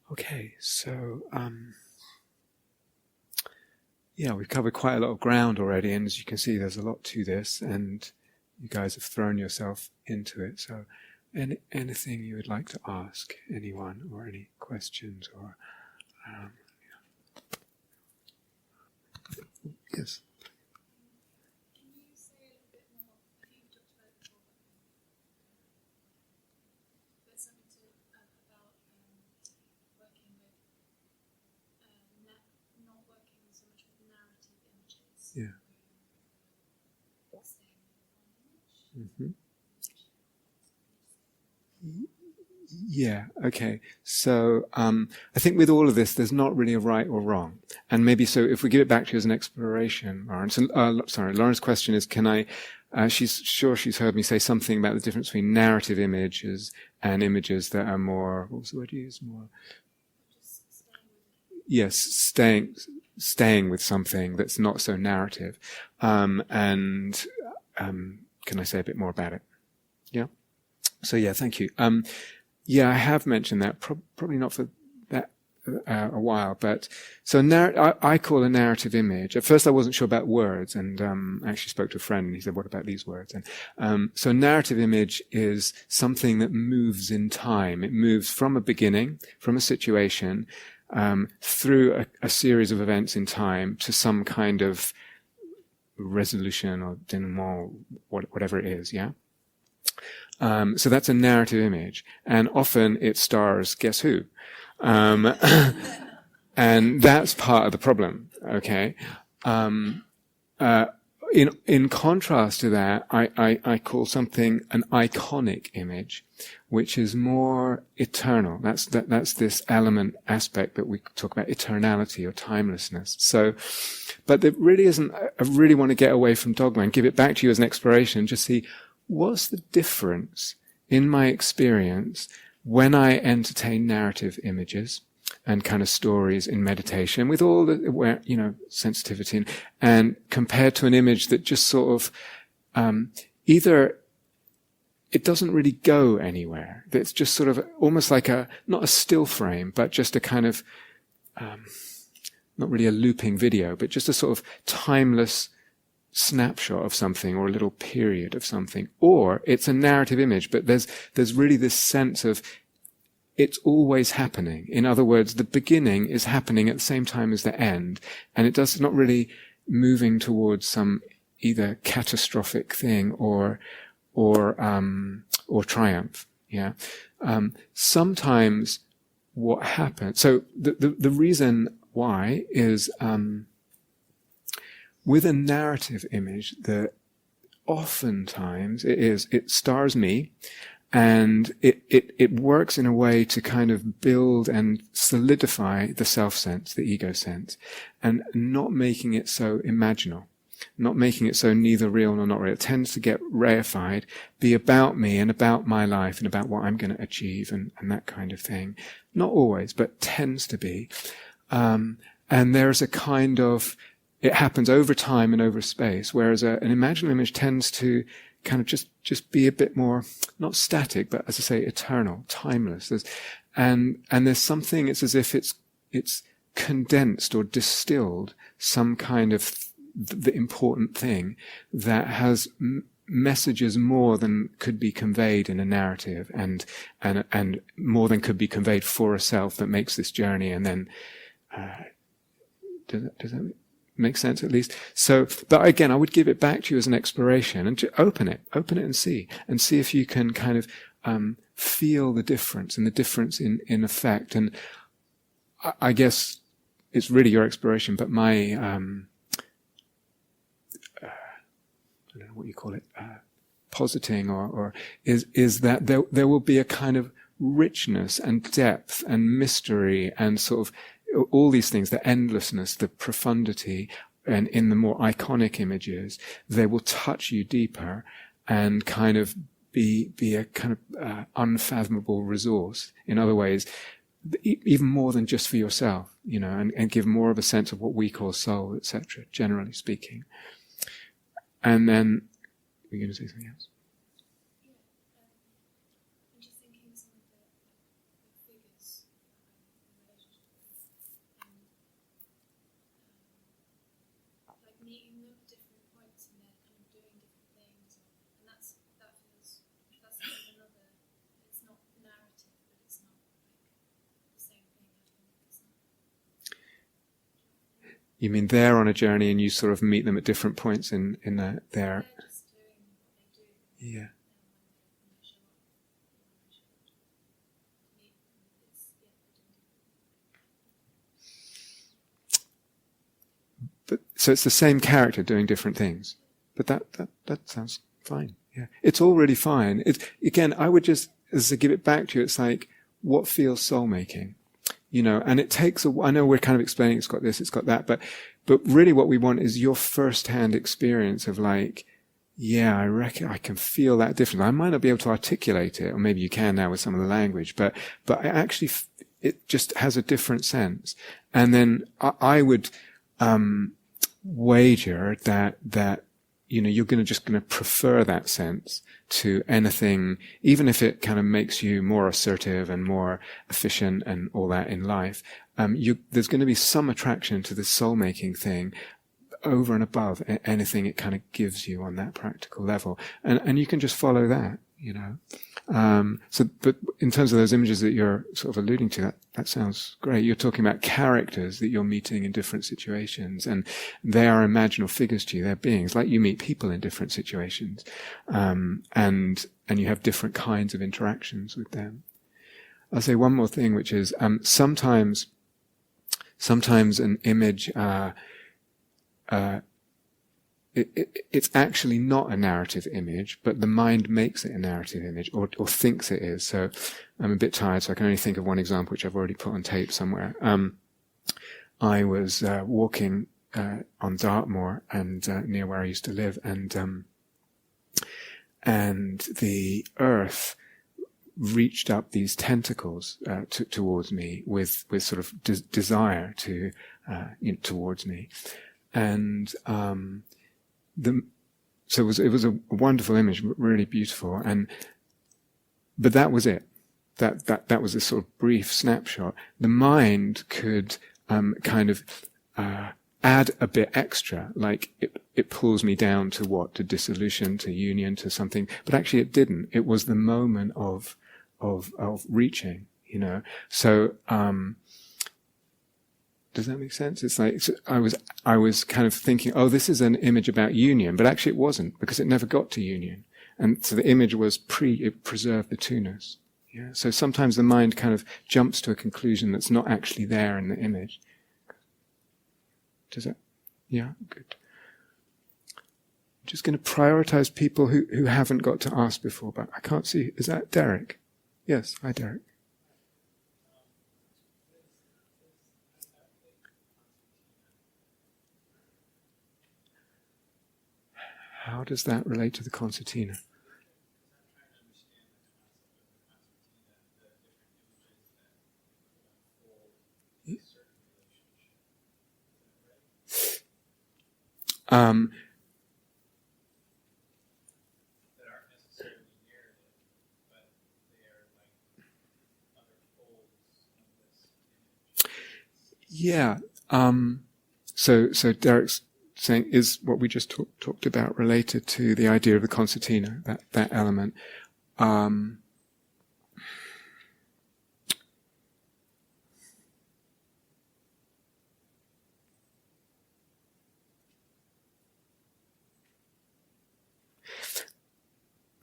Okay, so we've covered quite a lot of ground already, and as you can see, there's a lot to this, and you guys have thrown yourself into it. So, anything you would like to ask anyone, or any questions, or yes. Yeah. Mm-hmm. Yeah, okay. So I think with all of this, there's not really a right or wrong. And maybe so if we give it back to you as an exploration, Lauren. So, Lauren's question is, she's sure she's heard me say something about the difference between narrative images and images that are more, what was the word you used? More? Yes, staying with something that's not so narrative. Can I say a bit more about it? Yeah? So thank you. I have mentioned that, probably not for that a while, but so I call a narrative image. At first I wasn't sure about words, and I actually spoke to a friend and he said, what about these words? And so narrative image is something that moves in time. It moves from a beginning, from a situation, through a series of events in time to some kind of resolution or denouement, whatever it is, yeah? So that's a narrative image, and often it stars guess who, and that's part of the problem. Okay, in contrast to that, I call something an iconic image, which is more eternal. That's this aspect that we talk about, eternality or timelessness. So, but there really isn't. I really want to get away from dogma and give it back to you as an exploration. Just see, what's the difference in my experience when I entertain narrative images and kind of stories in meditation with all the, sensitivity and compared to an image that just sort of, either it doesn't really go anywhere. It's just sort of almost like not a still frame, but just a kind of, not really a looping video, but just a sort of timeless snapshot of something or a little period of something. Or it's a narrative image, but there's really this sense of it's always happening. In other words, the beginning is happening at the same time as the end, and it's not really moving towards some either catastrophic thing or triumph. Yeah. Sometimes what happens, so the reason why is, with a narrative image, that oftentimes it stars me, and it works in a way to kind of build and solidify the self-sense, the ego sense, and not making it so imaginal, not making it so neither real nor not real. It tends to get reified, be about me and about my life and about what I'm going to achieve and that kind of thing. Not always, but tends to be. And there's a kind of, it happens over time and over space, whereas an imaginal image tends to kind of just be a bit more, not static, but as I say, eternal, timeless. And there's something, it's as if it's condensed or distilled some kind of the important thing that has messages more than could be conveyed in a narrative and more than could be conveyed for a self that makes this journey. And then, does that make sense at least? So, but again, I would give it back to you as an exploration and to open it and see if you can kind of, feel the difference and the difference in effect. And I guess it's really your exploration, but my, I don't know what you call it, positing or is that there will be a kind of richness and depth and mystery and sort of all these things, the endlessness, the profundity, and in the more iconic images, they will touch you deeper and kind of be a kind of unfathomable resource. In other ways, even more than just for yourself, and give more of a sense of what we call soul, etc., generally speaking. And then, we're going to say something else? I'm just thinking some of the figures You mean they're on a journey and you sort of meet them at different points in their... They're just doing what they do. Yeah. And when they show up, meet them, it's, yeah, they're doing But so it's the same character doing different things. But that sounds fine. Yeah. It's all really fine. Again, I would just, as I give it back to you, it's like, what feels soul making? You know, and it takes I know we're kind of explaining it's got this, it's got that, but really what we want is your first-hand experience of like, yeah, I reckon I can feel that difference. I might not be able to articulate it, or maybe you can now with some of the language, but I actually, it just has a different sense. And then I would, wager that, you know, you're just going to prefer that sense to anything, even if it kind of makes you more assertive and more efficient and all that in life. There's going to be some attraction to this soul-making thing over and above anything it kind of gives you on that practical level. And you can just follow that, you know. But in terms of those images that you're sort of alluding to, that sounds great. You're talking about characters that you're meeting in different situations, and they are imaginal figures to you. They're beings, like you meet people in different situations, and you have different kinds of interactions with them. I'll say one more thing, which is sometimes an image it's actually not a narrative image, but the mind makes it a narrative image, or thinks it is. So I'm a bit tired, so I can only think of one example, which I've already put on tape somewhere. I was walking on Dartmoor and near where I used to live, and the earth reached up these tentacles towards me with sort of desire to towards me, and so it was a wonderful image, really beautiful, but that was it. That was a sort of brief snapshot. The mind could kind of add a bit extra, like it pulls me down to dissolution, to union, to something. But actually, it didn't. It was the moment of reaching, you know. So. Does that make sense? It's like I was kind of thinking, oh, this is an image about union, but actually it wasn't, because it never got to union, and so the image was it preserved the two-ness. Yeah. So sometimes the mind kind of jumps to a conclusion that's not actually there in the image. Does that? Yeah, good. I'm just going to prioritize people who haven't got to ask before, but I can't see. Is that Derek? Yes. Hi, Derek. How does that relate to the concertina? Yeah. So Derek's saying, is what we just talked about related to the idea of the concertina, that element? I'm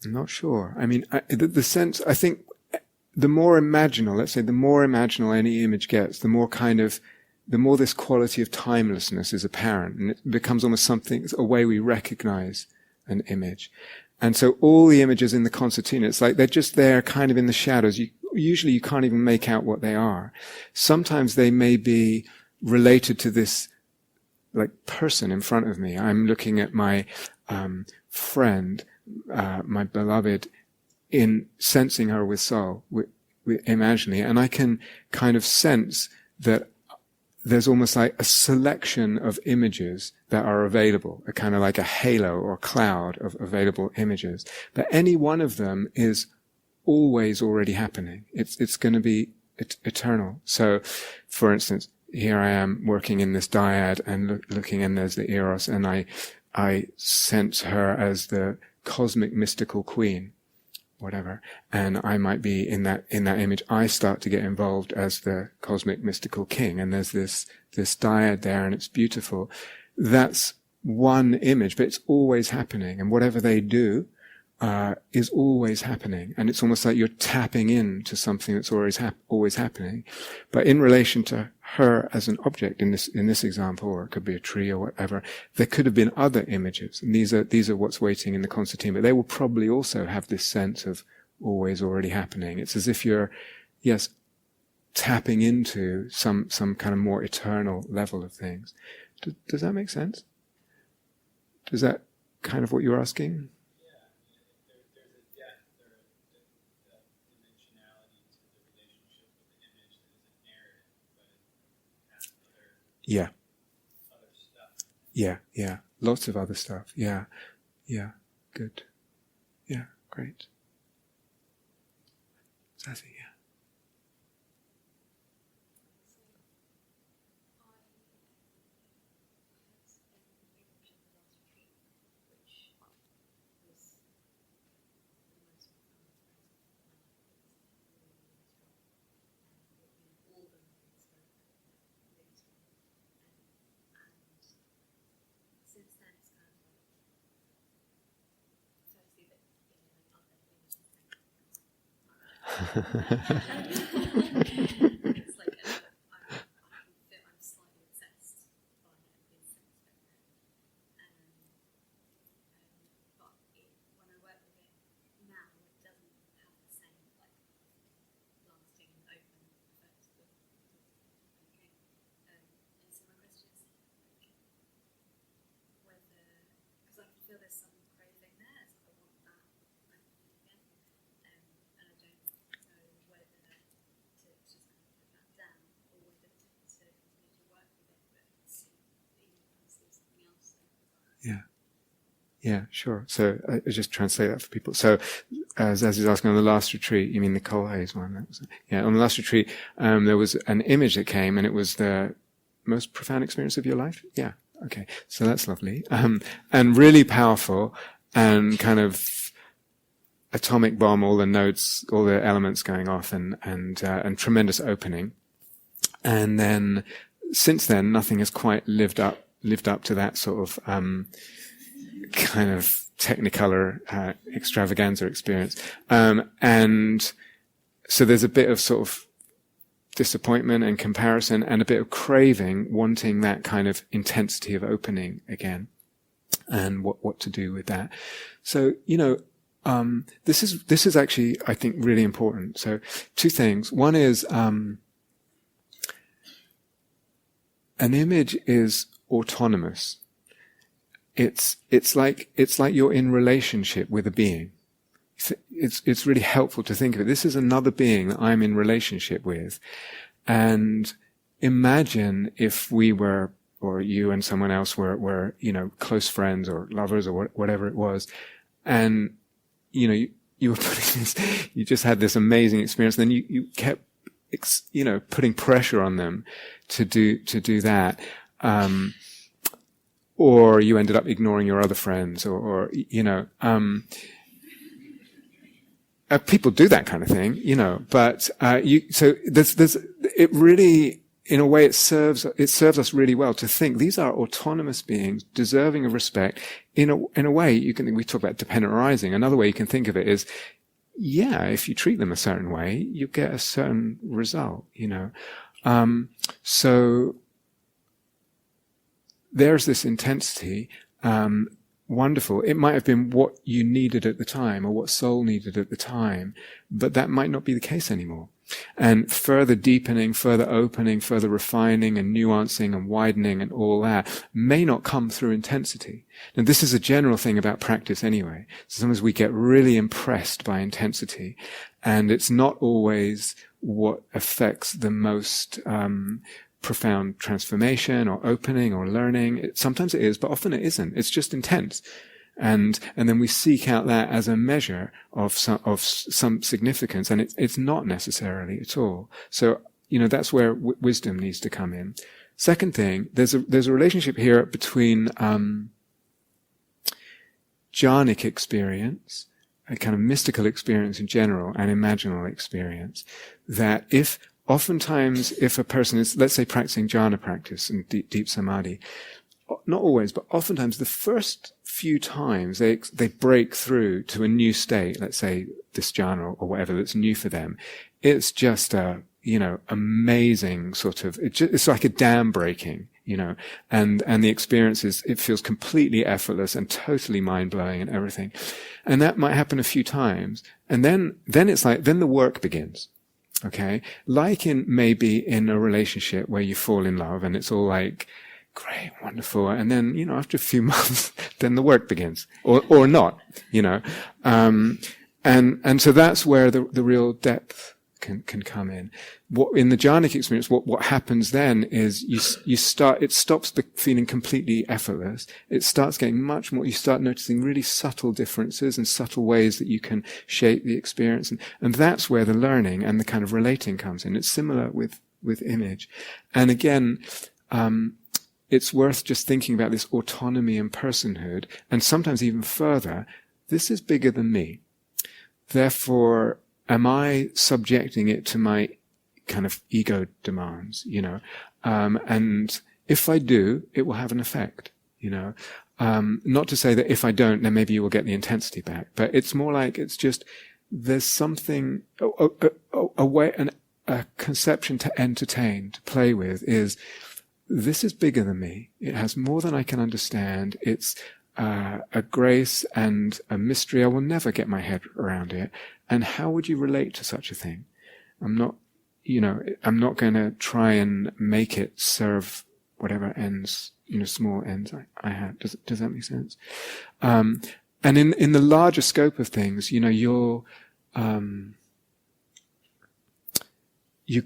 not sure. I mean, the sense, I think, the more imaginal, let's say, the more imaginal any image gets, the more this quality of timelessness is apparent, and it becomes almost a way we recognize an image. And so all the images in the concertina, it's like they're just there kind of in the shadows. Usually you can't even make out what they are. Sometimes they may be related to this like person in front of me. I'm looking at my friend, my beloved, in sensing her with soul, with imagining it, and I can kind of sense that there's almost like a selection of images that are available, a kind of like a halo or cloud of available images. But any one of them is always already happening. It's going to be eternal. So, for instance, here I am working in this dyad and looking, and there's the eros, and I sense her as the cosmic mystical queen. whatever, and I might be in that image. I start to get involved as the cosmic mystical king, and there's this dyad there, and it's beautiful. That's one image, but it's always happening, and whatever they do is always happening, and it's almost like you're tapping into something that's always happening. But in relation to her as an object in this example, or it could be a tree or whatever, there could have been other images, and these are what's waiting in the concertina. But they will probably also have this sense of always already happening. It's as if you're, yes, tapping into some kind of more eternal level of things. Does that make sense? Is that kind of what you're asking? Yeah. Yeah. Lots of other stuff. Yeah. Good. Yeah, great. Sassy, yeah. It's like I'm slightly obsessed by these things, but when I work with it now, it doesn't have the same like lasting and open effect of okay. And so my question is like whether, because I can feel there's some craving there, so I want that again, and I don't know whether to just kind of put that down, or whether to continue to work with it, but see something else. Yeah, sure. So I just translate that for people. So as is asking, on the last retreat, you mean the Cole Hayes one? That was, yeah, on the last retreat, there was an image that came, and it was the most profound experience of your life. Yeah, okay. So that's lovely, and really powerful, and kind of atomic bomb, all the nodes, all the elements going off, and tremendous opening. And then since then, nothing has quite lived up to that sort of kind of technicolor extravaganza experience. And so there's a bit of sort of disappointment and comparison, and a bit of craving, wanting that kind of intensity of opening again, and what to do with that. So, this is actually, I think, really important. So two things. One is, an image is autonomous. It's like you're in relationship with a being. It's really helpful to think of it. This is another being that I'm in relationship with. And imagine if we were, or you and someone else were close friends or lovers or whatever it was. And, you were putting this, you just had this amazing experience. Then you kept, putting pressure on them to do that. Or you ended up ignoring your other friends, people do that kind of thing, but, so there's, it really, in a way, it serves us really well to think these are autonomous beings deserving of respect. In a way, we talk about dependent arising. Another way you can think of it is, yeah, if you treat them a certain way, you get a certain result, so there's this intensity, wonderful. It might have been what you needed at the time, or what soul needed at the time, but that might not be the case anymore. And further deepening, further opening, further refining and nuancing and widening and all that may not come through intensity. And this is a general thing about practice anyway. Sometimes we get really impressed by intensity, and it's not always what affects the most profound transformation or opening or learning. Sometimes it is, but often it isn't. It's just intense. And then we seek out that as a measure of some significance, and it's not necessarily at all. So, that's where wisdom needs to come in. Second thing, there's a relationship here between jhanic experience a kind of mystical experience in general and imaginal experience, that oftentimes if a person is, let's say, practicing jhana practice and deep samadhi, not always, but oftentimes the first few times they break through to a new state, let's say this jhana or whatever that's new for them, it's just a, amazing sort of, it's like a dam breaking, and the experience it feels completely effortless and totally mind-blowing and everything. And that might happen a few times. And then it's like, then the work begins. Okay? Like maybe in a relationship where you fall in love and it's all like, great, wonderful. And then, after a few months, then the work begins. Or not, and so that's where the real depth can come in. In the jhanic experience, what happens then is it stops feeling completely effortless. It starts getting much more, you start noticing really subtle differences and subtle ways that you can shape the experience. And that's where the learning and the kind of relating comes in. It's similar with image. And again, it's worth just thinking about this autonomy and personhood, and sometimes even further, this is bigger than me. Therefore, am I subjecting it to my kind of ego demands, and if I do, it will have an effect, not to say that if I don't, then maybe you will get the intensity back, but it's more like it's just, there's something, a way, a conception to entertain, to play with is, this is bigger than me. It has more than I can understand. It's a grace and a mystery. I will never get my head around it. And how would you relate to such a thing? I'm not going to try and make it serve whatever ends, small ends I have. Does that make sense? And in the larger scope of things, you're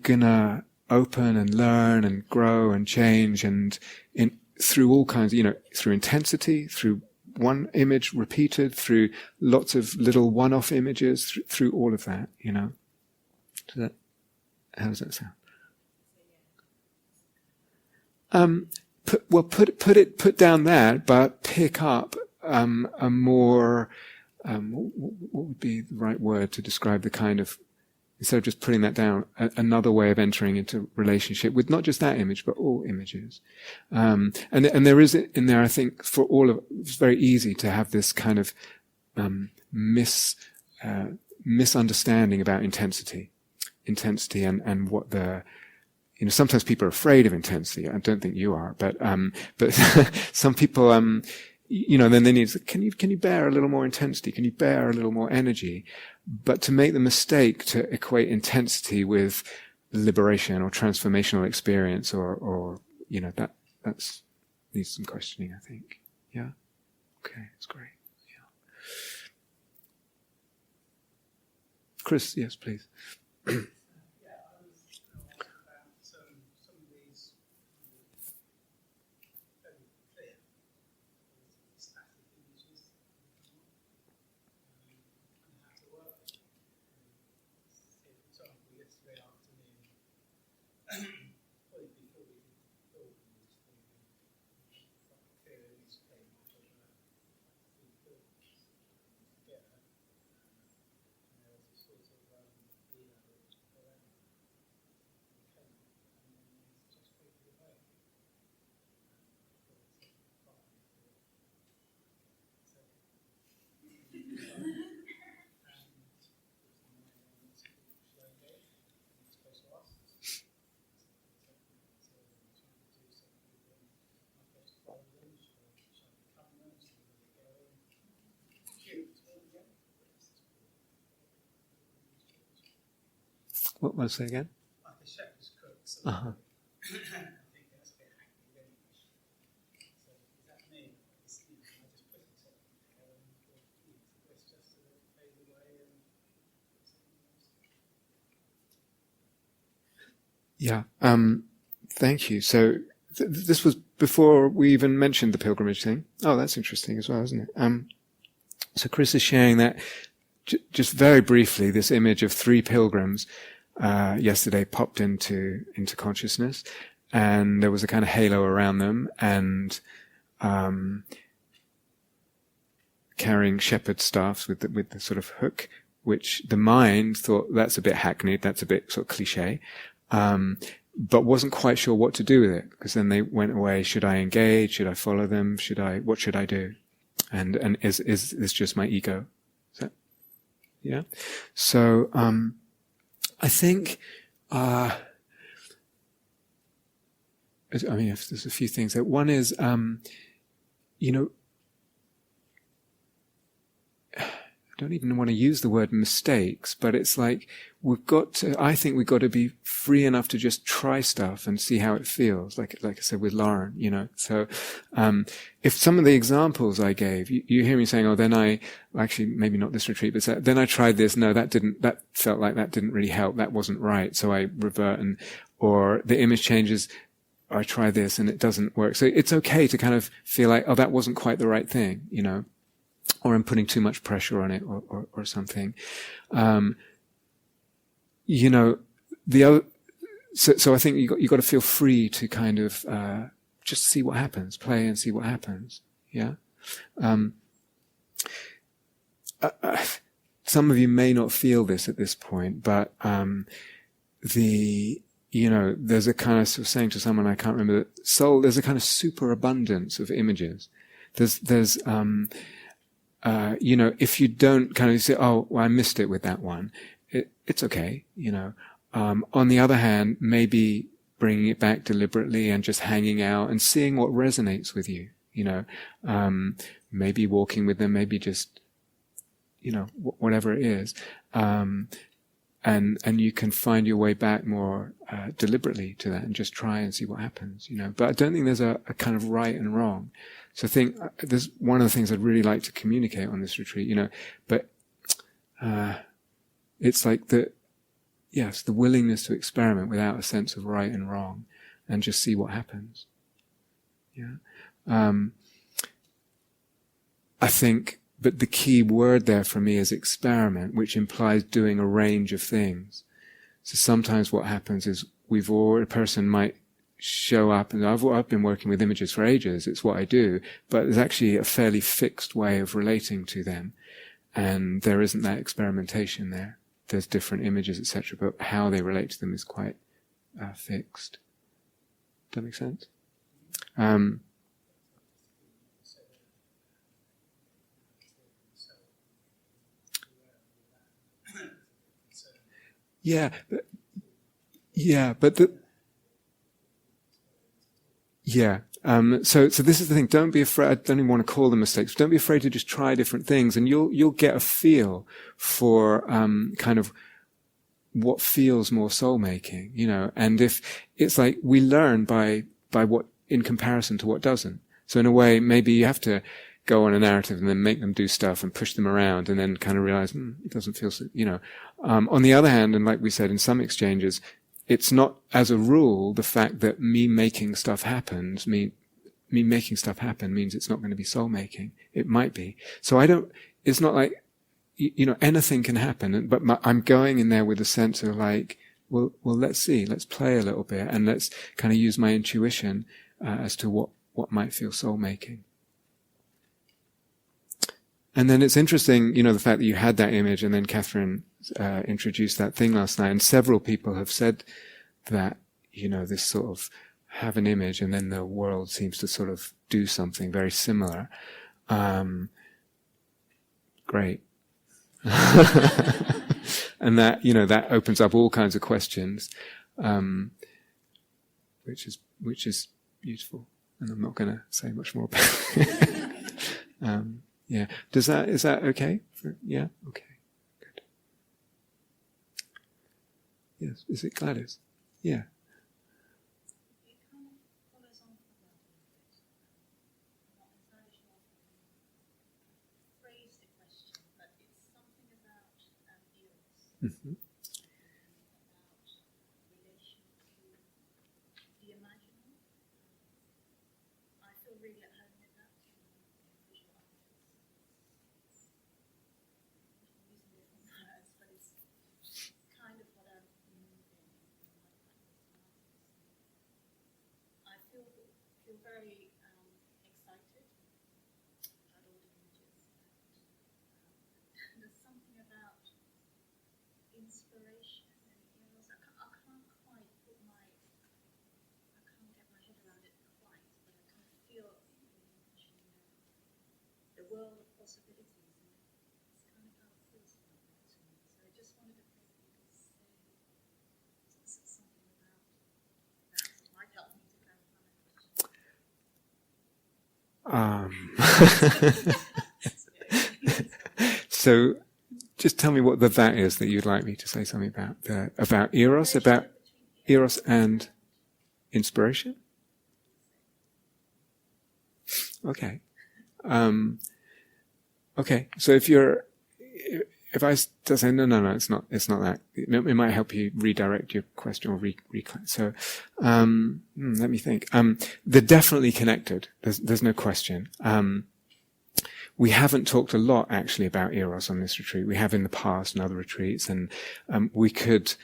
gonna open and learn and grow and change and through all kinds, through intensity, through one image repeated, through lots of little one-off images, through all of that, How does that sound? Put down that, but pick up a more, what would be the right word to describe the kind of, instead of just putting that down, another way of entering into relationship with not just that image, but all images. And there is in there, I think, for all of, it's very easy to have this kind of misunderstanding about intensity and what the, sometimes people are afraid of intensity. I don't think you are, but some people, then they need, can you bear a little more intensity? Can you bear a little more energy? But to make the mistake to equate intensity with liberation or transformational experience or that's needs some questioning, I think. Yeah? Okay, that's great. Yeah. Chris, yes, please. What was it again? Like a shepherd's crook. So Uh-huh. I think that's a bit hackneyed anyway. So does that mean I just put something there and it's just sort of fade away and Yeah. Thank you. So this was before we even mentioned the pilgrimage thing. Oh, that's interesting as well, isn't it? So Chris is sharing that just very briefly, this image of 3 pilgrims yesterday popped into consciousness, and there was a kind of halo around them, and carrying shepherd staffs with the sort of hook, which the mind thought that's a bit hackneyed, that's a bit sort of cliche, but wasn't quite sure what to do with it, because then they went away. Should I engage? Should I follow them? What should I do? And is this just my ego? Yeah. So, I think, if there's a few things. One is, I don't even want to use the word mistakes, but it's like I think we've got to be free enough to just try stuff and see how it feels, like I said with Lauren, So, if some of the examples I gave, you hear me saying, actually maybe not this retreat, but then I tried this, no, that felt like that didn't really help, that wasn't right, so I revert, or the image changes, I try this and it doesn't work. So it's okay to kind of feel like, that wasn't quite the right thing, or I'm putting too much pressure on it, or something. The other, so I think you got to feel free to kind of, just see what happens, play and see what happens. Yeah. Some of you may not feel this at this point, but, there's a kind of saying to someone, I can't remember, there's a kind of superabundance of images. There's if you don't kind of say, I missed it with that one, it's okay, On the other hand, maybe bringing it back deliberately and just hanging out and seeing what resonates with you, maybe walking with them, maybe just, whatever it is. And you can find your way back more deliberately to that and just try and see what happens, But I don't think there's a kind of right and wrong. So I think there's one of the things I'd really like to communicate on this retreat, but it's like the willingness to experiment without a sense of right and wrong and just see what happens. Yeah. I think, but the key word there for me is experiment, which implies doing a range of things. So sometimes what happens is a person might show up, and I've been working with images for ages, it's what I do, but there's actually a fairly fixed way of relating to them, and there isn't that experimentation there. There's different images, etc., but how they relate to them is quite fixed. Does that make sense? So this is the thing. Don't be afraid. I don't even want to call them mistakes. Don't be afraid to just try different things, and you'll get a feel for kind of what feels more soul making, And if it's like we learn by what in comparison to what doesn't. So in a way, maybe you have to go on a narrative and then make them do stuff and push them around, and then kind of realize it doesn't feel so, On the other hand, and like we said in some exchanges, it's not, as a rule, the fact that me making stuff happen means it's not going to be soul making. It might be. So it's not like, anything can happen, but I'm going in there with a sense of like, well, let's see, let's play a little bit, and let's kind of use my intuition as to what might feel soul making. And then it's interesting, the fact that you had that image, and then Catherine introduced that thing last night, and several people have said that, this sort of have an image and then the world seems to sort of do something very similar. Great. And that, that opens up all kinds of questions, which is beautiful. And I'm not going to say much more about it. Yeah. Is that okay? Yeah? Okay. Good. Yes. Is it Gladys? Yeah. It kind of follows on from that a little bit. I'm not entirely sure if I can phrase the question, but it's something about eros. Mm-hmm. About relation to the imaginal. I feel really at home with that. Visual artists. I'm using different words, but it's kind of what I'm moving in my practice. I feel very excited about all the images. inspiration and eros. I can't quite put my, I can't get my head around it quite, but I kind of feel the world of possibilities, and it's kind of how it feels like that to me. So I just wondered if maybe you could say something about that. It might help me to clarify my question. So, just tell me what the that is that you'd like me to say something about eros, and inspiration. Okay. Okay. So if I say no, it's not that. It might help you redirect your question or so. Let me think. They're definitely connected. There's no question. We haven't talked a lot actually about eros on this retreat. We have in the past and other retreats, and we could,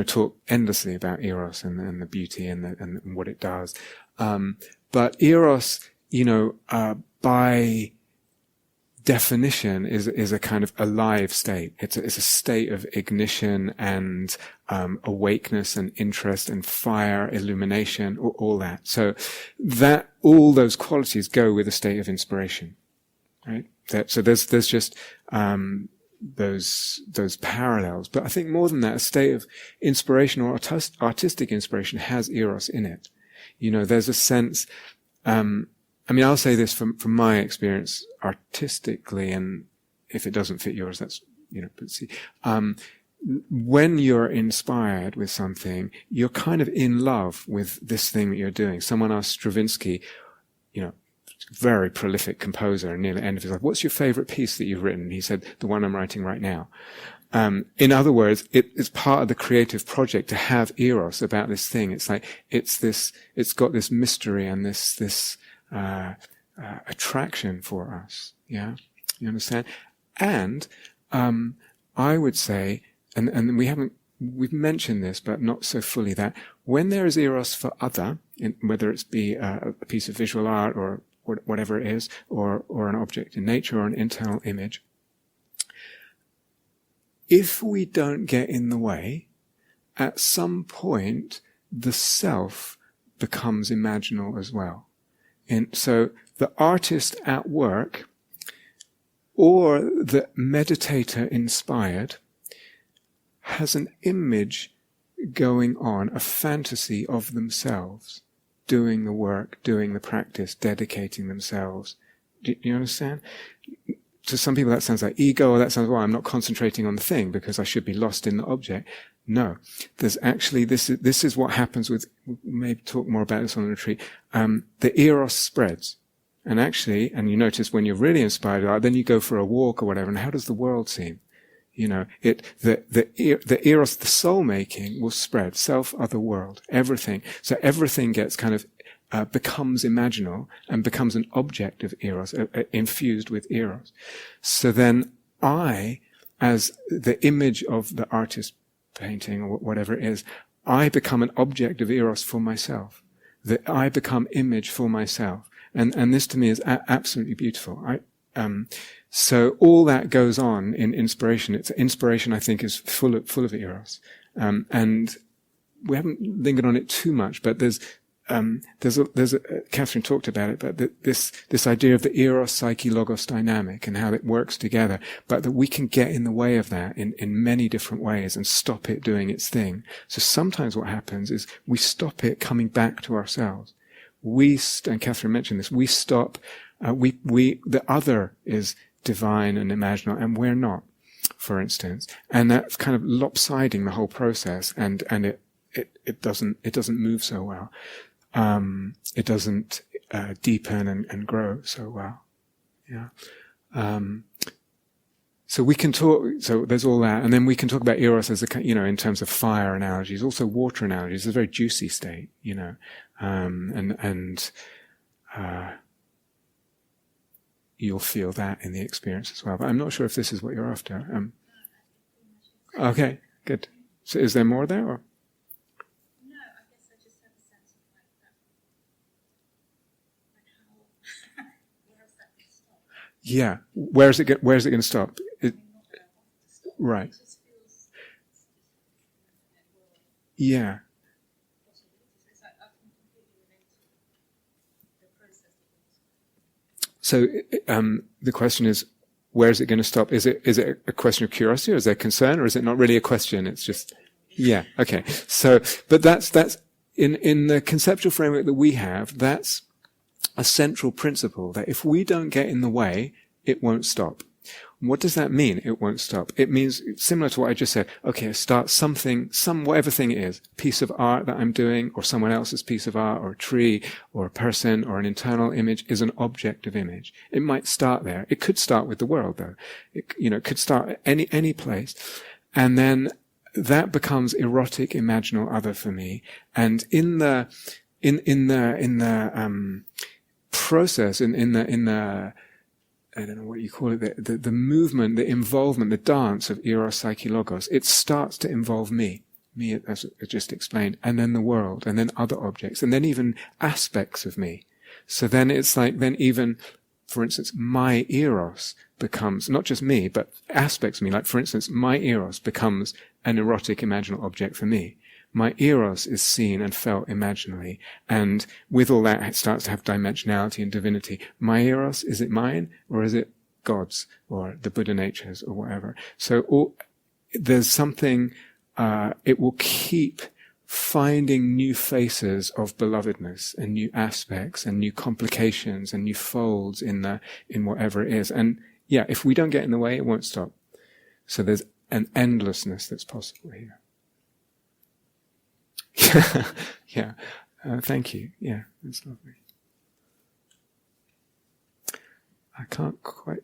talk endlessly about eros and the beauty and what it does. But eros, by definition is a kind of alive state. It's a state of ignition and awakeness and interest and fire, illumination, all that. So that all those qualities go with a state of inspiration. Right. So there's just those parallels, but I think more than that, a state of inspiration or artistic inspiration has eros in it. There's a sense. I'll say this from my experience artistically, and if it doesn't fit yours, that's But see, when you're inspired with something, you're kind of in love with this thing that you're doing. Someone asked Stravinsky, very prolific composer, and near the end of his life, what's your favorite piece that you've written? He said, the one I'm writing right now. In other words, it's part of the creative project to have eros about this thing. It's like, it's got this mystery and this attraction for us. Yeah? You understand? And, I would say, and we've mentioned this, but not so fully, that when there is eros for other, whether it's be a piece of visual art or whatever it is, or an object in nature or an internal image, if we don't get in the way, at some point the self becomes imaginal as well. And so the artist at work or the meditator inspired has an image going on, a fantasy of themselves, doing the work, doing the practice, dedicating themselves. Do you understand? To some people that sounds like ego, or that sounds, well, I'm not concentrating on the thing because I should be lost in the object. No. There's actually, this is what happens with, we'll maybe talk more about this on the retreat, the eros spreads. And actually, and you notice when you're really inspired, then you go for a walk or whatever, and how does the world seem? The eros, the soul making will spread, self, other, world, everything. So everything gets kind of, becomes imaginal and becomes an object of eros, infused with eros. So then I, as the image of the artist painting or whatever it is, I become an object of eros for myself. That I become image for myself. And this to me is absolutely beautiful. So all that goes on in inspiration. Inspiration, I think, is full of eros. And we haven't lingered on it too much, but there's Catherine talked about it, but this idea of the eros-psyche-logos dynamic and how it works together, but that we can get in the way of that in many different ways and stop it doing its thing. So sometimes what happens is we stop it coming back to ourselves. And Catherine mentioned this, we stop, the other is divine and imaginal, and we're not, for instance. And that's kind of lopsiding the whole process, and it doesn't move so well. It doesn't deepen and grow so well. Yeah. So we can talk. So there's all that, and then we can talk about eros as in terms of fire analogies, also water analogies. It's a very juicy state, and you'll feel that in the experience as well. But I'm not sure if this is what you're after. Okay, good. So is there more there, or? Yeah. Where's it going to stop? Right. Yeah. possibilities. It's like I can completely relate to the process of this. So the question is, where is it going to stop? Is it a question of curiosity, or is there concern, or is it not really a question? It's just, yeah, okay. So, but that's in the conceptual framework that we have, that's a central principle, that if we don't get in the way, it won't stop. What does that mean, it won't stop? It means, similar to what I just said, okay, start something, whatever thing it is, piece of art that I'm doing, or someone else's piece of art, or a tree, or a person, or an internal image is an object of image. It might start there. It could start with the world, though. It could start at any place. And then that becomes erotic, imaginal other for me. And in the process, in the I don't know what you call it, the movement, the involvement, the dance of eros-psyche-logos, it starts to involve me, as I just explained, and then the world, and then other objects, and then even aspects of me. So then it's like, then even, for instance, my eros becomes, not just me, but aspects of me, like for instance, my eros becomes an erotic imaginal object for me. My eros is seen and felt imaginally, and with all that, it starts to have dimensionality and divinity. My eros, is it mine, or is it God's, or the Buddha natures, or whatever? So there's something, it will keep finding new faces of belovedness, and new aspects, and new complications, and new folds in whatever it is. And yeah, if we don't get in the way, it won't stop. So there's an endlessness that's possible here. Yeah. Thank you. Yeah, that's lovely. I can't quite.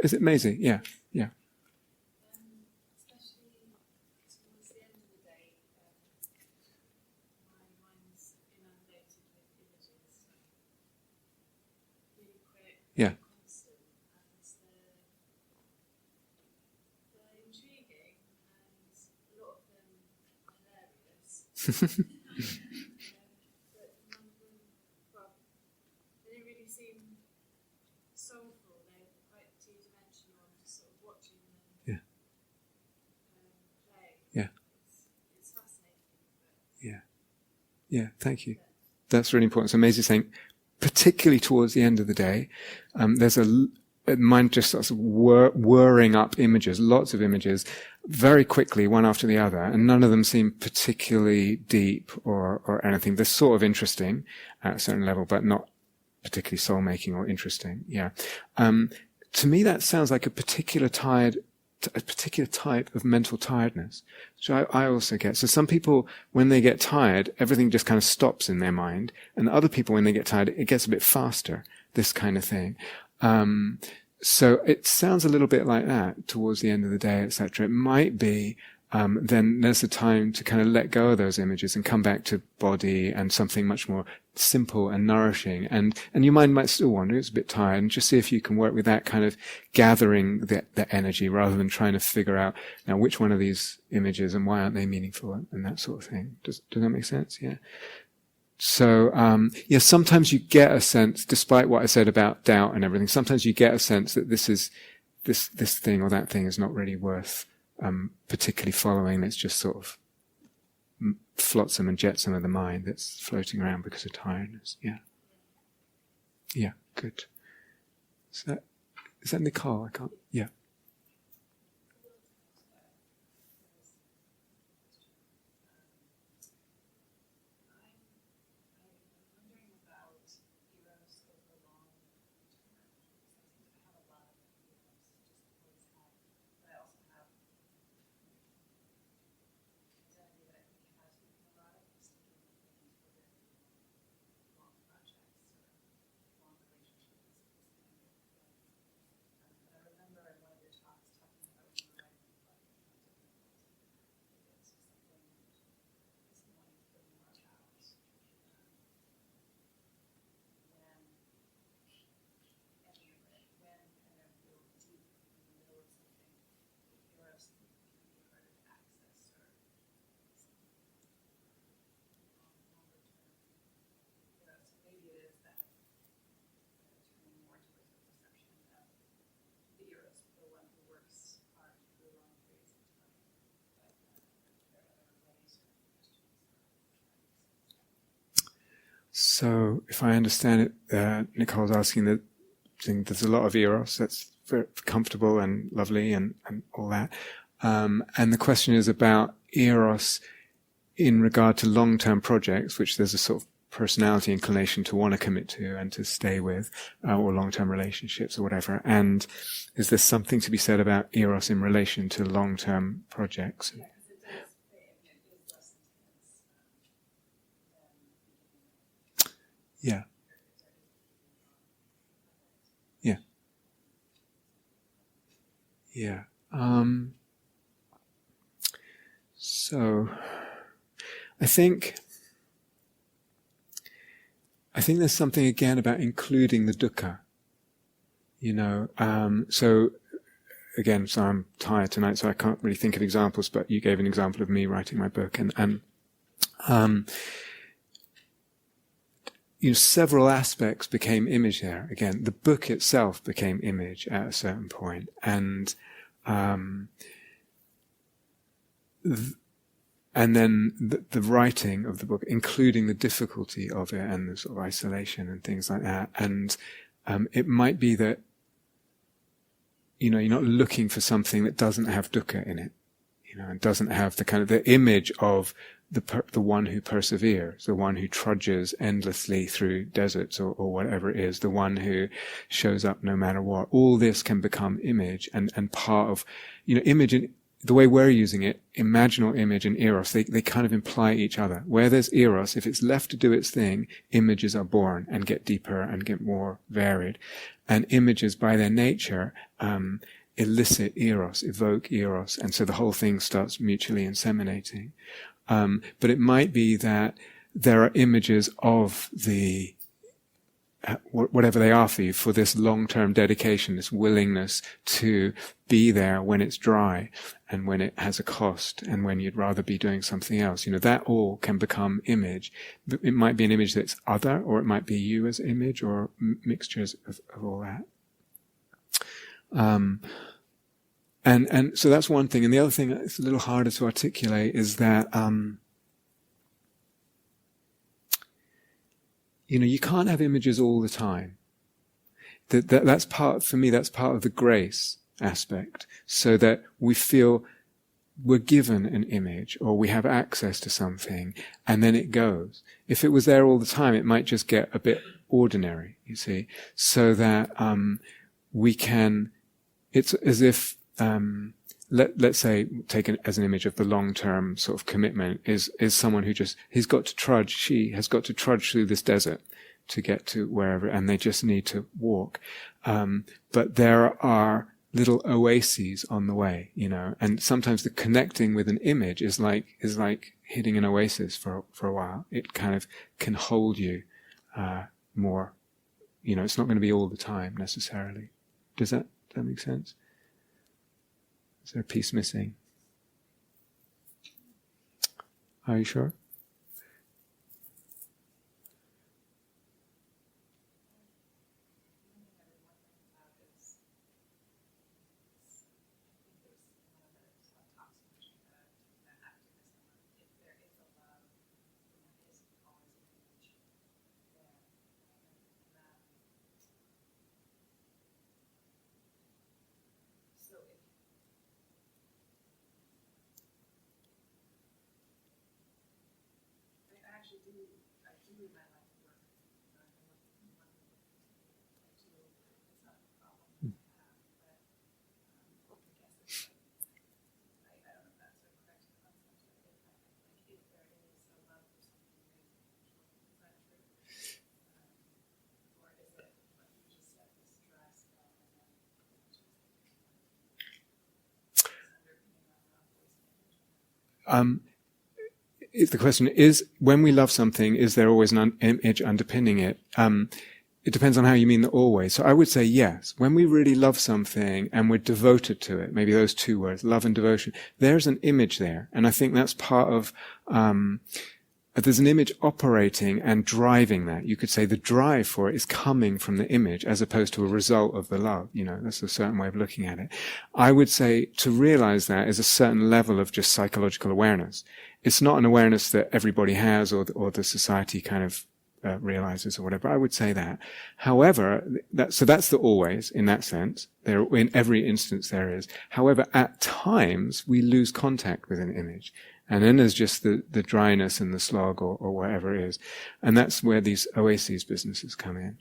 Is it Maisie? Yeah. Yeah. Especially towards the end of the day, my mind's inundated with images, really quick, Yeah. constant, and they're intriguing, and a lot of them hilarious. But none of them, well, they don't really seem soulful. They're quite two-dimensional. I'm just sort of watching them play. Yeah. It's fascinating. But Yeah. Thank you. That's really important. So Maisie's saying, particularly towards the end of the day, there's mind just starts whirring up images, lots of images, very quickly, one after the other, and none of them seem particularly deep or anything. They're sort of interesting at a certain level, but not particularly soul-making or interesting. Yeah. To me, that sounds like a particular type of mental tiredness, which I also get. So some people, when they get tired, everything just kind of stops in their mind, and other people, when they get tired, it gets a bit faster, this kind of thing. So it sounds a little bit like that towards the end of the day, etc. It might be, then there's a time to kind of let go of those images and come back to body and something much more simple and nourishing. And your mind might still wander, it's a bit tired, and just see if you can work with that kind of gathering the energy rather than trying to figure out now which one of these images and why aren't they meaningful and that sort of thing. Does that make sense? Yeah. So, sometimes you get a sense, despite what I said about doubt and everything, sometimes you get a sense that this thing or that thing is not really worth, particularly following. It's just sort of flotsam and jetsam of the mind that's floating around because of tiredness. Yeah. Yeah, good. Is that Nicole? I can't, yeah. So, if I understand it, Nicole's asking that there's a lot of eros, that's very comfortable and lovely and all that. And the question is about eros in regard to long-term projects, which there's a sort of personality inclination to want to commit to and to stay with, or long-term relationships or whatever. And is there something to be said about eros in relation to long-term projects? Yeah, because it does fit, it is less intense than Yeah. Yeah. Yeah. So I think there's something again about including the dukkha. So again, so I'm tired tonight, so I can't really think of examples, but you gave an example of me writing my book, and several aspects became image there. Again, the book itself became image at a certain point, and then the writing of the book, including the difficulty of it and the sort of isolation and things like that. And it might be that, you're not looking for something that doesn't have dukkha in it, and doesn't have the kind of the image of the one who perseveres, the one who trudges endlessly through deserts or whatever it is, the one who shows up no matter what. All this can become image and part of, image in the way we're using it, imaginal image and eros, they kind of imply each other. Where there's eros, if it's left to do its thing, images are born and get deeper and get more varied. And images by their nature, elicit eros, evoke eros, and so the whole thing starts mutually inseminating. But it might be that there are images of the whatever they are for you, for this long-term dedication, this willingness to be there when it's dry and when it has a cost and when you'd rather be doing something else. That all can become image. It might be an image that's other, or it might be you as image, or mixtures of all that. And so that's one thing. And the other thing that's a little harder to articulate is that, you can't have images all the time. That's part, for me, that's part of the grace aspect. So that we feel we're given an image or we have access to something and then it goes. If it was there all the time, it might just get a bit ordinary, you see. So that, we can, it's as if, let's say, taken as an image of the long-term sort of commitment is someone who she has got to trudge through this desert to get to wherever, and they just need to walk. But there are little oases on the way, and sometimes the connecting with an image is like hitting an oasis for a while. It kind of can hold you, more, it's not going to be all the time necessarily. Does that make sense? Is there a piece missing? Are you sure? I do in my life work. It's not a problem to have, but I guess it's I don't know if that's a correct concept, but if there is a love for something amazing, is that true? Or is it what you just said, this dry spell, and then just underpinning on If the question is, when we love something, is there always an image underpinning it? It depends on how you mean the always. So I would say yes. When we really love something and we're devoted to it, maybe those two words, love and devotion, there's an image there. And I think that's part of, there's an image operating and driving that. You could say the drive for it is coming from the image as opposed to a result of the love. That's a certain way of looking at it. I would say to realize that is a certain level of just psychological awareness. It's not an awareness that everybody has or the society kind of realizes or whatever. I would say that. However, that's the always in that sense. There, in every instance there is. However, at times we lose contact with an image. And then there's just the dryness and the slog or whatever it is. And that's where these oases businesses come in.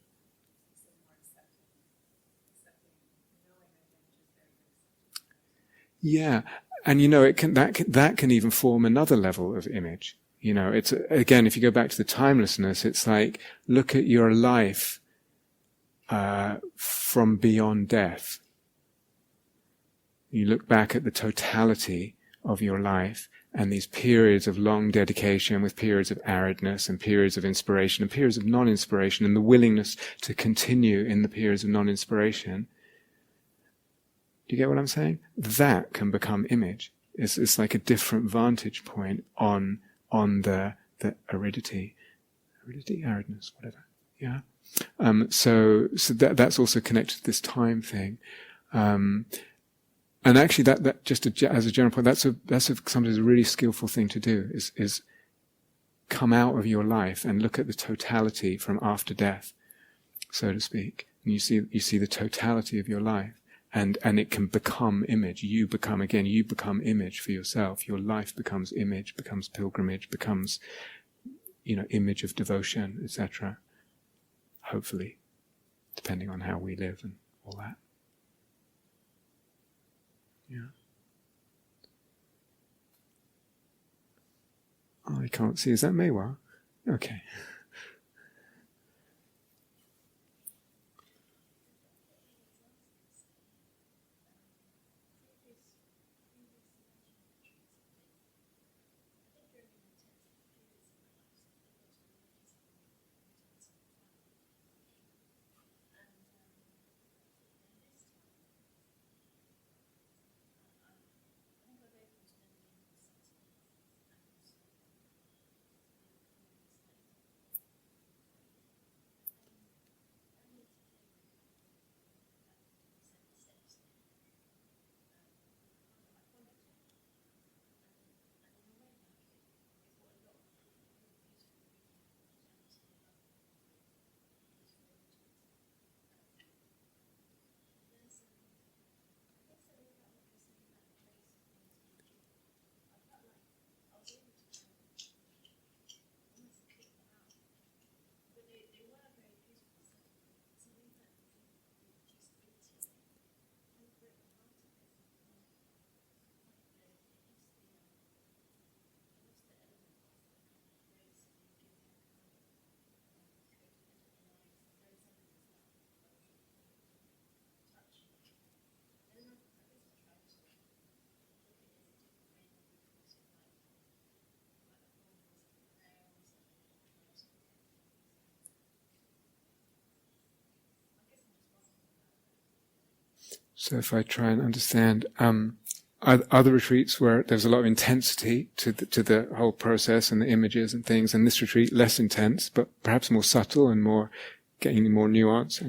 Yeah. And that can even form another level of image. It's, again, if you go back to the timelessness, it's like, look at your life, from beyond death. You look back at the totality of your life and these periods of long dedication with periods of aridness and periods of inspiration and periods of non-inspiration and the willingness to continue in the periods of non-inspiration. Do you get what I'm saying? That can become image. It's like a different vantage point on the aridity, aridness, whatever. Yeah. So that's also connected to this time thing. And actually, that just as a general point, that's sometimes a really skillful thing to do. Is come out of your life and look at the totality from after death, so to speak. And you see the totality of your life, and it can become image. You become image for yourself. Your life becomes image, becomes pilgrimage, becomes, image of devotion, etc. Hopefully, depending on how we live and all that. Yeah. Oh, I can't see. Is that Maywa? Okay. So if I try and understand, other retreats where there's a lot of intensity to the whole process and the images and things, and this retreat less intense, but perhaps more subtle and more getting more nuance.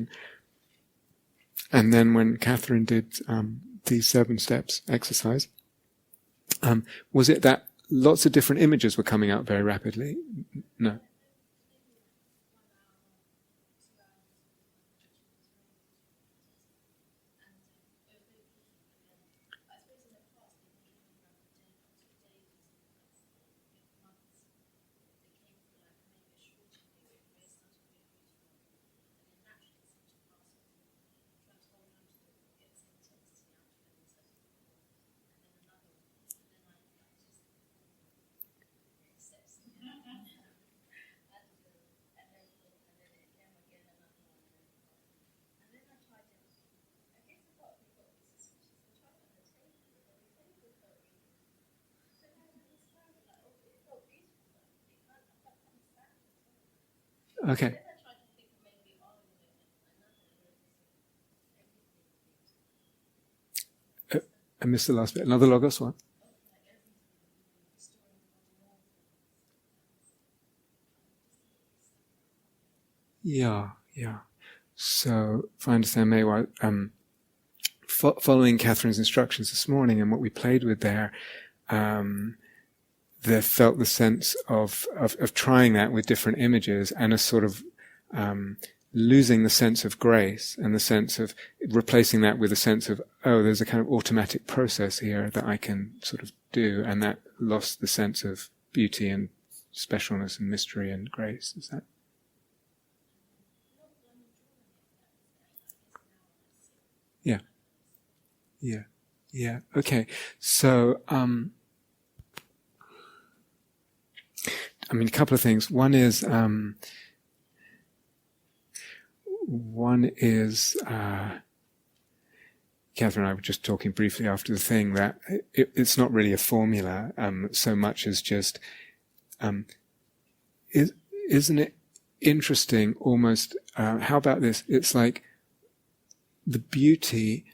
And then when Catherine did the 7 steps exercise, was it that lots of different images were coming out very rapidly? No. Okay. I missed the last bit. Another logos one? Yeah. So, if I understand Maywa, following Catherine's instructions this morning and what we played with there, they felt the sense of trying that with different images and a sort of losing the sense of grace and the sense of replacing that with a sense of, oh, there's a kind of automatic process here that I can sort of do, and that lost the sense of beauty and specialness and mystery and grace. Is that? Yeah. Yeah. Yeah. Okay. So, a couple of things. One is, Catherine and I were just talking briefly after the thing that it's not really a formula so much as just, isn't it interesting almost, how about this? It's like the beauty,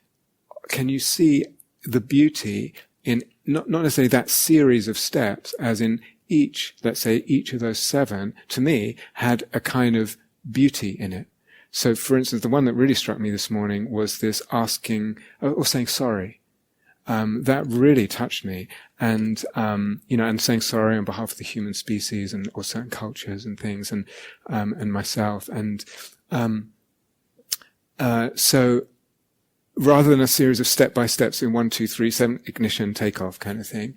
can you see the beauty in not necessarily that series of steps as in each, let's say each of those 7, to me, had a kind of beauty in it. So, for instance, the one that really struck me this morning was this asking, or saying sorry. That really touched me. And, and saying sorry on behalf of the human species and, or certain cultures and things and myself. And, so, rather than a series of step-by-steps in 1, 2, 3, 7, ignition, takeoff kind of thing,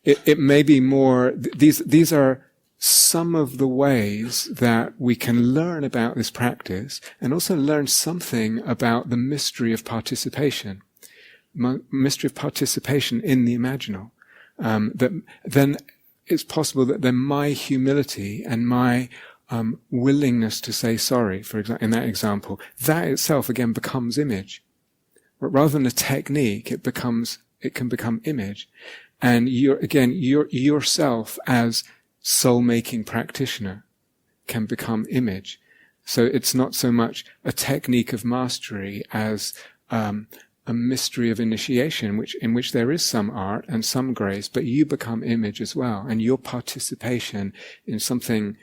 it may be more, these are some of the ways that we can learn about this practice and also learn something about the mystery of participation. Mystery of participation in the imaginal. That then it's possible that then my humility and my willingness to say sorry, for example, in that example, that itself again becomes image. But rather than a technique, it can become image. And yourself as soul-making practitioner can become image. So it's not so much a technique of mastery as a mystery of initiation, in which there is some art and some grace, but you become image as well, and your participation in something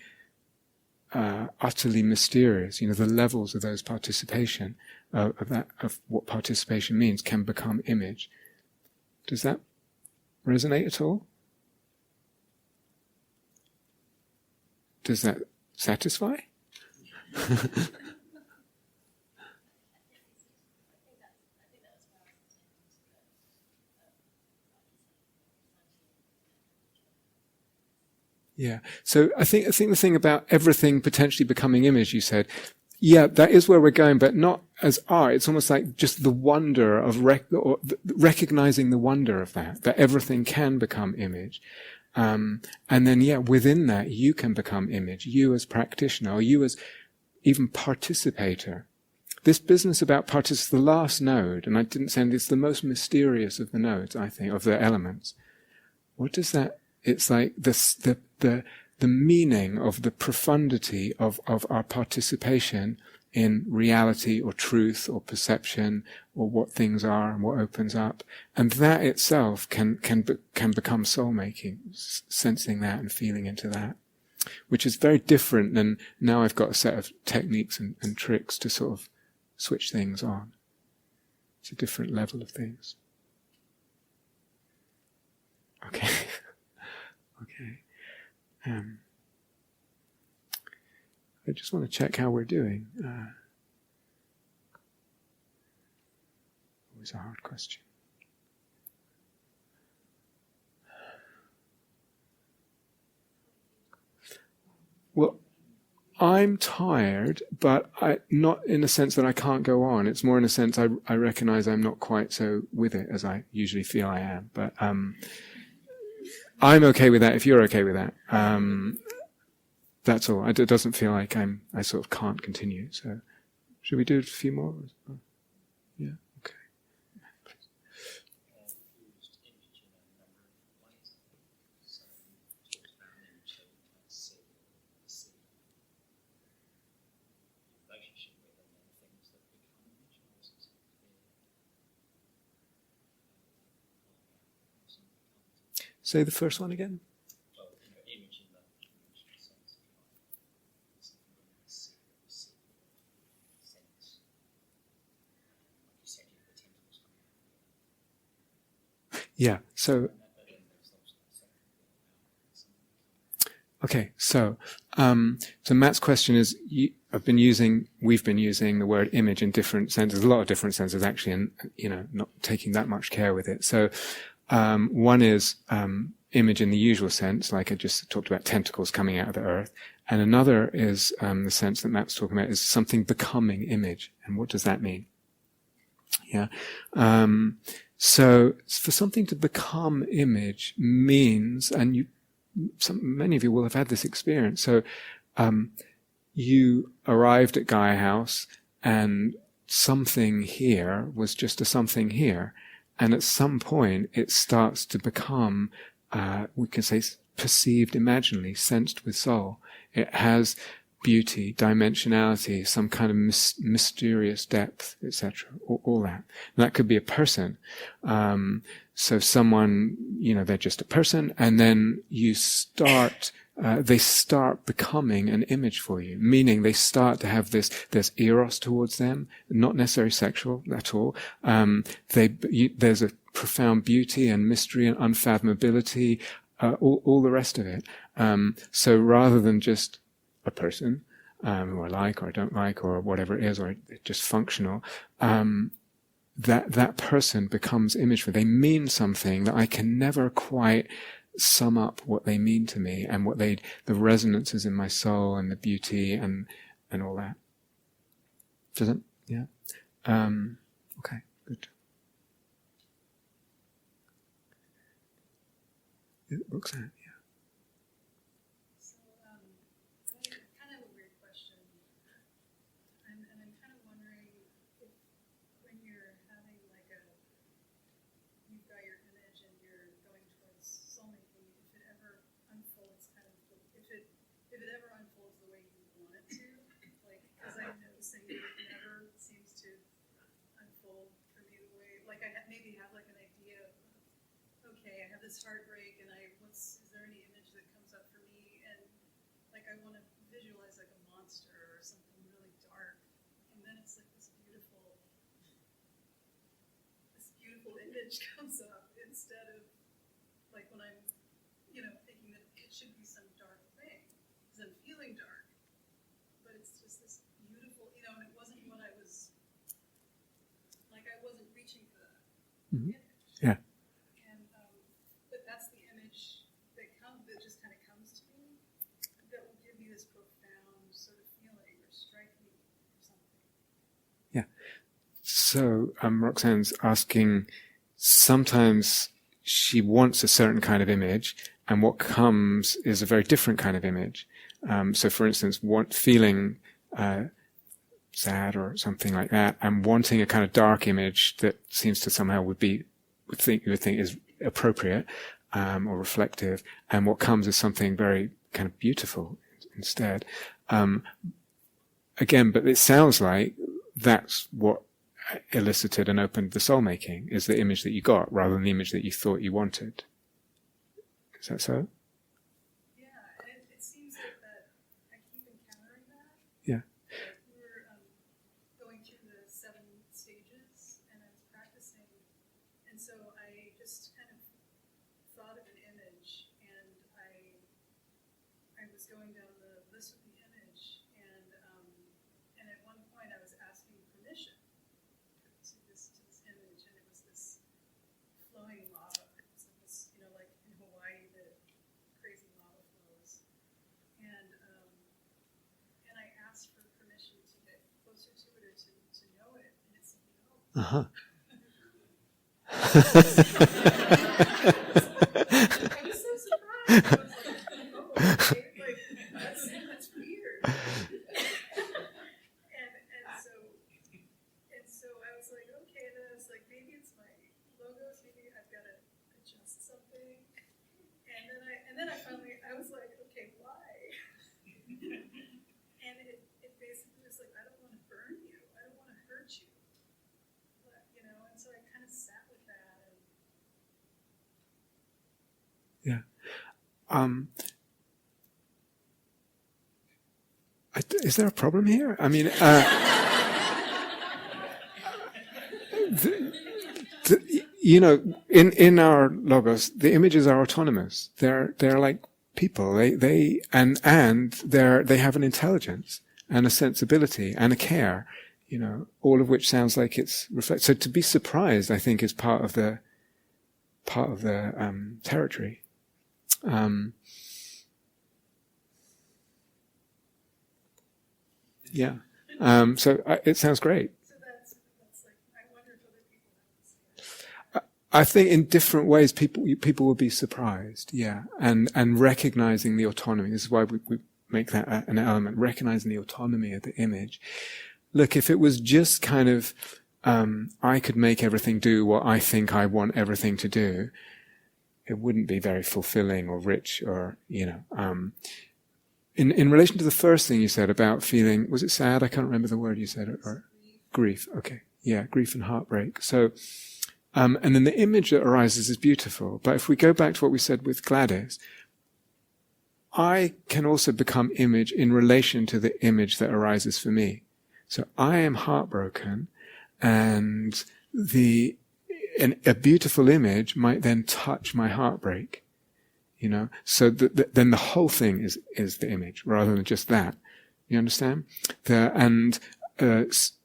utterly mysterious. The levels of those participation of what participation means can become image. Does that resonate at all? Does that satisfy? Yeah. So I think the thing about everything potentially becoming image, you said, yeah, that is where we're going, but not as art. It's almost like just the wonder of recognizing the wonder of that everything can become image. And then, within that, you can become image, you as practitioner, or you as even participator. This business about the last node, and I didn't say it's the most mysterious of the nodes, I think, of the elements. What does that, it's like this, the meaning of the profundity of our participation in reality or truth or perception or what things are and what opens up. And that itself can become soul-making, sensing that and feeling into that, which is very different than now I've got a set of techniques and tricks to sort of switch things on. It's a different level of things. Okay. Okay. I just want to check how we're doing. Always a hard question. Well, I'm tired, but not in a sense that I can't go on. It's more in a sense I recognize I'm not quite so with it as I usually feel I am. But I'm okay with that if you're okay with that. That's all. It doesn't feel like I sort of can't continue. So, should we do a few more? Yeah. Okay. Say the first one again. Yeah, so Okay, so Matt's question is: we've been using the word image in different senses, a lot of different senses actually, and not taking that much care with it. So one is image in the usual sense, like I just talked about, tentacles coming out of the earth, and another is the sense that Matt's talking about is something becoming image. And what does that mean? Yeah. So for something to become image means, and many of you will have had this experience. So you arrived at Gaia House, and something here was just a something here, and at some point it starts to become, we can say, perceived imaginally, sensed with soul. It has beauty, dimensionality, some kind of mysterious depth, etc. All that. And that could be a person. So someone, they're just a person, and then you start, they start becoming an image for you, meaning they start to have there's eros towards them, not necessarily sexual at all. There's a profound beauty and mystery and unfathomability, all the rest of it. So rather than just a person who I like or I don't like or whatever it is, or just functional, that person becomes image for. They mean something that I can never quite sum up what they mean to me, and the resonances in my soul and the beauty and all that. Does it? Yeah. Okay. Good. It looks at. This heartbreak, and is there any image that comes up for me? And like I want to visualize like a monster or something really dark, and then it's like this beautiful image comes up instead of like when I'm thinking that it should be some dark thing because I'm feeling dark, but it's just this beautiful, and it wasn't what I was like. I wasn't reaching for that image. Yeah. So Roxanne's asking, sometimes she wants a certain kind of image, and what comes is a very different kind of image. So for instance, feeling sad or something like that, and wanting a kind of dark image that seems to somehow you would think is appropriate or reflective, and what comes is something very kind of beautiful instead. Again, but it sounds like that's what elicited and opened the soul-making, is the image that you got rather than the image that you thought you wanted. Is that so? Yeah, and it seems like that I keep encountering that. Yeah. We were going through the 7 stages, and I was practicing, and so I just kind of thought of an image, and I was going down the list of the image, and at one point I was asking permission to this image, and it was this flowing lava. It's like this, like in Hawaii, the crazy lava flows. And I asked for permission to get closer to it or to know it, and it said no. I was so surprised. I was like, oh, okay, like that's weird. And so I was like, okay, then I was like, maybe it's my logos, maybe I've got to adjust something. And then I finally, I was like, okay, why? And it basically was like, I don't want to burn you. I don't want to hurt you. But, and so I kind of sat with that. Yeah. Is there a problem here? I mean, in our logos, the images are autonomous. They're like people. They have an intelligence and a sensibility and a care, all of which sounds like it's reflect. So to be surprised, I think, is part of the territory. Yeah. So it sounds great. So that's like, I wonder if other people have the same. I think in different ways people will be surprised, yeah, and recognizing the autonomy. This is why we make that an element, recognizing the autonomy of the image. Look, if it was just kind of I could make everything do what I think I want everything to do, it wouldn't be very fulfilling or rich or In relation to the first thing you said about feeling, was it sad? I can't remember the word you said. Or grief. Okay. Yeah, grief and heartbreak. So, and then the image that arises is beautiful. But if we go back to what we said with Gladys, I can also become image in relation to the image that arises for me. So I am heartbroken, and a beautiful image might then touch my heartbreak. So then the whole thing is the image rather than just that. You understand?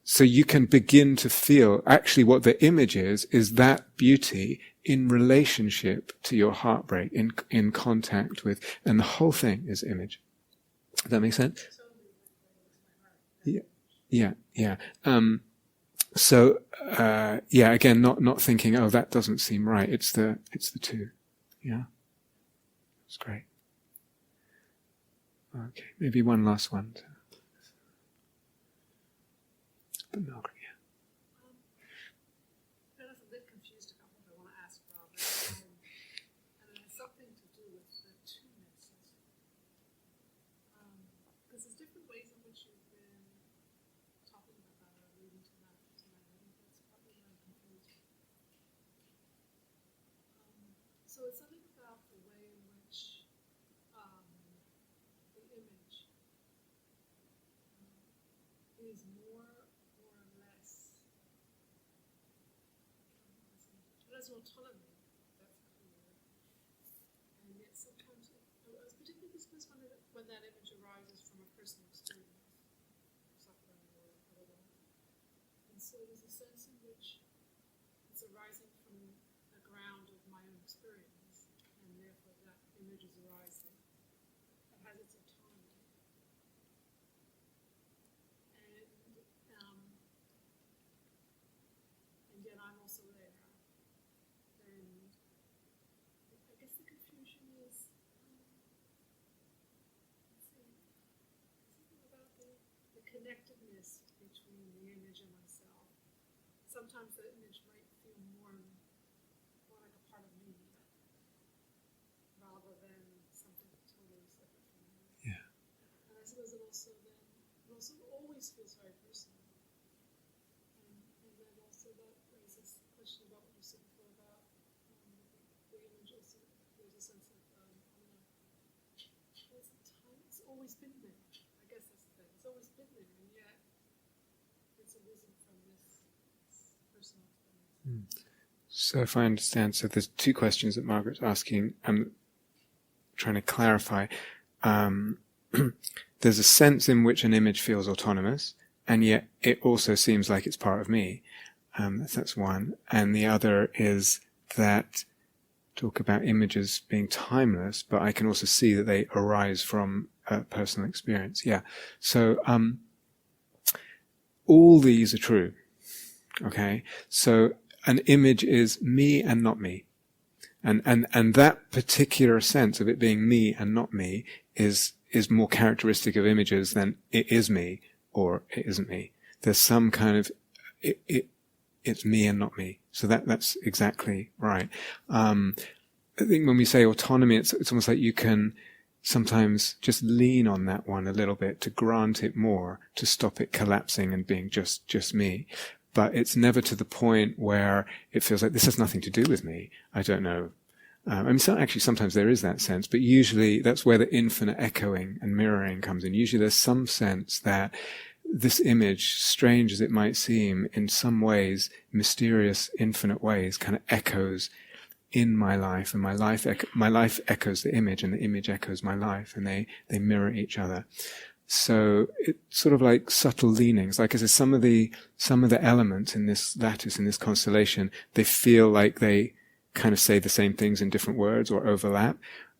So you can begin to feel actually what the image is that beauty in relationship to your heartbreak, in contact with, and the whole thing is image. Does that make sense? Yeah. Again, not thinking, oh, that doesn't seem right. It's the two. Yeah. That's great. Okay, maybe one last one. But Margaret, yeah. I was a bit confused about what I want to ask about, and it has something to do with the two-nesses. Because there's different ways in which you've been talking about or alluding to that tonight. I think that's probably why I'm confused. So it's something about the way in which the image is more or less, it has autonomy, that's clear. And yet sometimes, I was particularly dismissed when that image arises from a personal experience, suffering or otherwise. And so there's a sense in which it's arising from the ground of my own experience, and therefore that image is arising. It has its autonomy. And yet I'm also there. And I guess the confusion is, something about the connectedness between the image and myself. Sometimes the image might feel more like a part of me, rather than something totally separate from me. Yeah. And I suppose it also always feels very personal. And then also that raises the question about what you said before about the image. Also, there's a sense of it's always been there. I guess that's the thing. It's always been there, and yet it's arisen from this personal experience. So if I understand, so there's two questions that Margaret's asking. I'm trying to clarify. There's a sense in which an image feels autonomous, and yet it also seems like it's part of me. That's one. And the other is that talk about images being timeless, but I can also see that they arise from personal experience. Yeah. So all these are true. Okay. So an image is me and not me. And that particular sense of it being me and not me is more characteristic of images than it is me or it isn't me. There's some kind of it's me and not me. So that's exactly right. I think when we say autonomy, it's almost like you can sometimes just lean on that one a little bit to grant it more, to stop it collapsing and being just me. But it's never to the point where it feels like this has nothing to do with me. I don't know. Actually, sometimes there is that sense, but usually that's where the infinite echoing and mirroring comes in. Usually there's some sense that this image, strange as it might seem, in some ways, mysterious, infinite ways, kind of echoes in my life, and my life echoes the image, and the image echoes my life, and they mirror each other. So it's sort of like subtle leanings. Like I said, some of the elements in this lattice, in this constellation, they feel like they kind of say the same things in different words or overlap,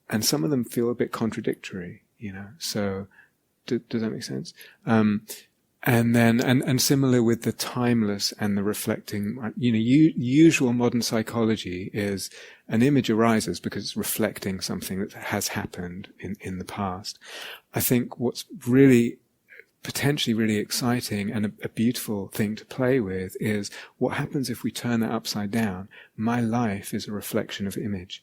and some of them feel a bit contradictory, So does that make sense? And then, and similar with the timeless and the reflecting, usual modern psychology is an image arises because it's reflecting something that has happened in the past. I think what's potentially really exciting and a beautiful thing to play with is what happens if we turn that upside down. My life is a reflection of image.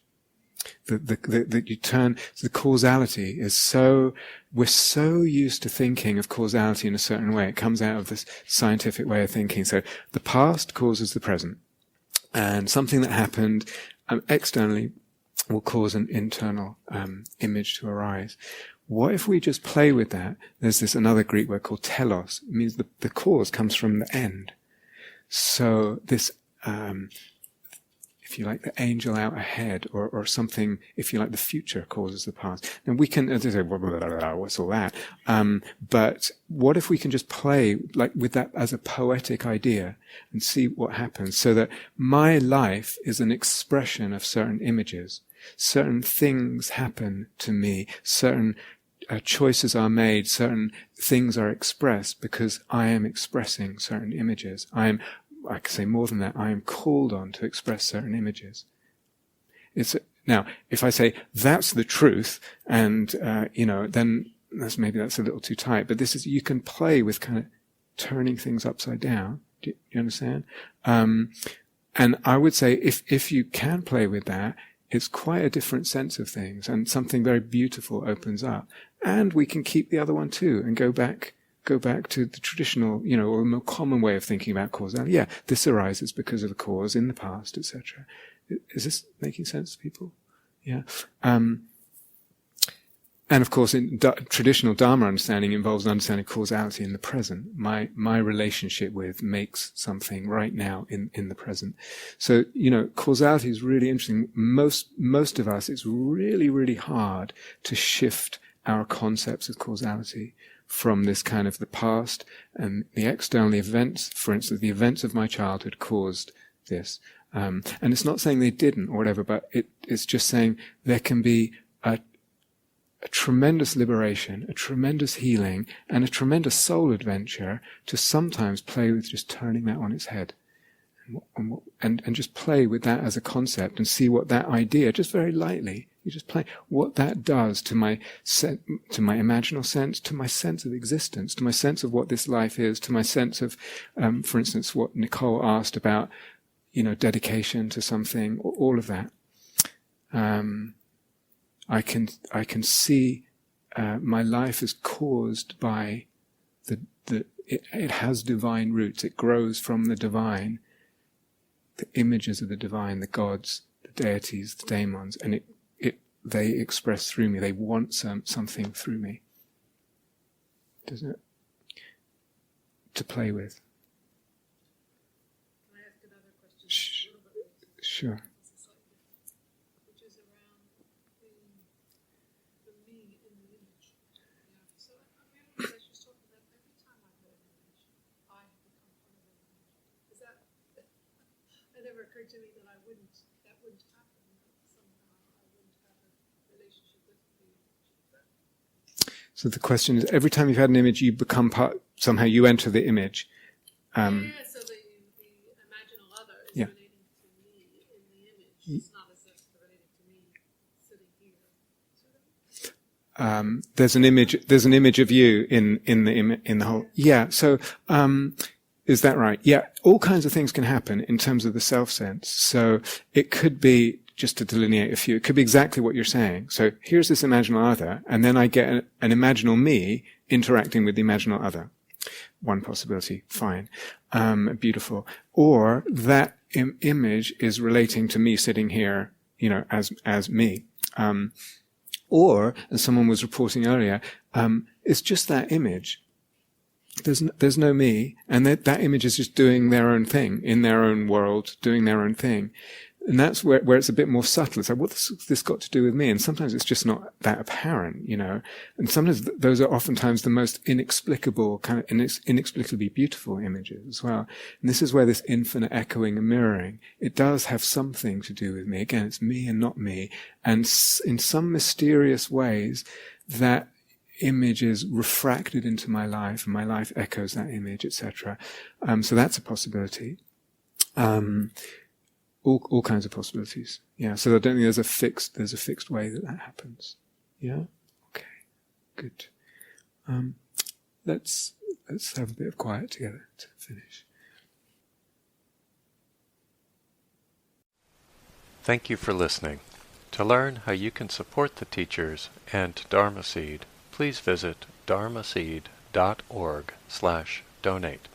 That you turn, so the causality is we're so used to thinking of causality in a certain way. It comes out of this scientific way of thinking. So the past causes the present, and something that happened externally will cause an internal image to arise. What if we just play with that? There's another Greek word called telos. It means the cause comes from the end. So this, if you like, the angel out ahead, or something, if you like, the future causes the past. And we can, as I say, what's all that? But what if we can just play like with that as a poetic idea and see what happens, so that my life is an expression of certain images. Certain things happen to me, certain choices are made, certain things are expressed because I am expressing certain images. I can say more than that, I am called on to express certain images. Now, if I say that's the truth, and then maybe that's a little too tight. But you can play with kind of turning things upside down. Do you understand? And I would say if you can play with that, it's quite a different sense of things, and something very beautiful opens up. And we can keep the other one too, and go back to the traditional, or a more common way of thinking about causality. Yeah, this arises because of a cause in the past, etc. Is this making sense to people? Yeah. And of course, in traditional Dharma understanding involves an understanding of causality in the present. My relationship with makes something right now in the present. So, causality is really interesting. Most of us, it's really, really hard to shift our concepts of causality from this kind of the past and the external events. For instance, the events of my childhood caused this. And it's not saying they didn't or whatever, but it's just saying there can be a tremendous liberation, a tremendous healing, and a tremendous soul adventure to sometimes play with just turning that on its head. And just play with that as a concept and see what that idea, just very lightly, you just play what that does to my imaginal sense, to my sense of existence, to my sense of what this life is, to my sense of, for instance, what Nicole asked about, dedication to something, all of that. I can see my life is caused by it has divine roots. It grows from the divine, the images of the divine, the gods, the deities, the daemons, and they express through me. They want something through me. Doesn't it? To play with. Can I ask another question? Sure. Which is around the me in the image. Yeah. So I realized I was talking about every time I heard an image, I have become part of an image. Is that? It never occurred to me that that wouldn't happen. That somehow I wouldn't have a relationship with the image. So the question is, every time you've had an image, you become part. Somehow, you enter the image. So the imaginal other is relating to me in the image. It's not as if they're relating to me sitting here. There's an image of you in the whole. Yeah. So, is that right? Yeah. All kinds of things can happen in terms of the self sense. So it could be, just to delineate a few, it could be exactly what you're saying. So here's this imaginal other, and then I get an imaginal me interacting with the imaginal other. One possibility, fine, beautiful. Or that image is relating to me sitting here, as me. Or, as someone was reporting earlier, it's just that image. There's no me, and that image is just doing their own thing in their own world, doing their own thing. And that's where it's a bit more subtle. It's like, what's this got to do with me? And sometimes it's just not that apparent, you know. And sometimes those are oftentimes the most inexplicable, kind of inexplicably beautiful images as well. And this is where this infinite echoing and mirroring, it does have something to do with me. Again, it's me and not me. And in some mysterious ways, that image is refracted into my life, and my life echoes that image, etc. So that's a possibility. All kinds of possibilities. Yeah. So I don't think there's a fixed way that happens. Yeah. Okay. Good. Let's have a bit of quiet together to finish. Thank you for listening. To learn how you can support the teachers and Dharma Seed, please visit dharmaseed.org/donate.